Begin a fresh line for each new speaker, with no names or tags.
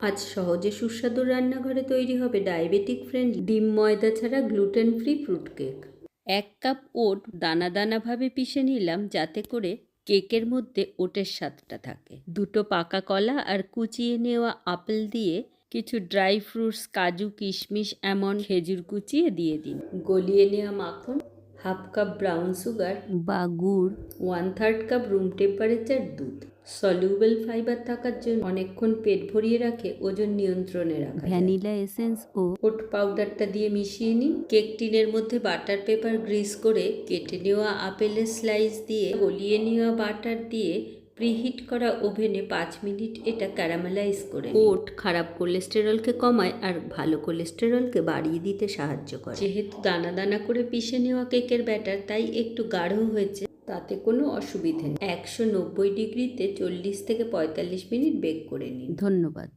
আজ সহজে সুস্বাদু রান্নাঘরে তৈরি হবে ডায়াবেটিক ফ্রেন্ডলি ডিম ময়দা ছাড়া gluten free fruit cake. 1 cup oat দানা দানাভাবে পিষে নিলাম যাতে করে কেকের মধ্যে ওটের স্বাদটা থাকে। 2টো পাকা কলা আর কুচিয়ে নেওয়া আপেল দিয়ে কিছু ড্রাই ফ্রুটস কাজু কিশমিশ এমন খেজুর কুচিয়ে দিয়ে দিন। গলিয়ে নেওয়া মাখন, 1/2 কাপ ব্রাউন সুগার বা গুড়, 1/3 কাপ রুম টেম্পারেচার দুধ। সলিউবল ফাইবার থাকার জন্য অনেকক্ষণ পেট ভরিয়ে রাখে, ওজন নিয়ন্ত্রণে রাখা। ভ্যানিলা এসেন্স ও ওট পাউডারটা দিয়ে মিশিয়ে নিন। কেক টিনের মধ্যে বাটার পেপার গ্রিস করে কেটে নেওয়া আপেলের স্লাইস দিয়ে গলিয়ে নেওয়া বাটার দিয়ে প্রিহিট করা ওভেনে 5 মিনিট এটা ক্যারামেলাইজ করে। ওট খারাপ কোলেস্টেরলকে কমায় আর ভালো কোলেস্টেরলকে বাড়িয়ে দিতে সাহায্য করে। যেহেতু দানা দানা করে পিষে নেওয়া কেকের ব্যাটার তাই একটু গাঢ় হয়েছে, তাতে কোনো অসুবিধে নেই। 190 ডিগ্রিতে 40 থেকে 45 মিনিট বেক করে নিন। ধন্যবাদ।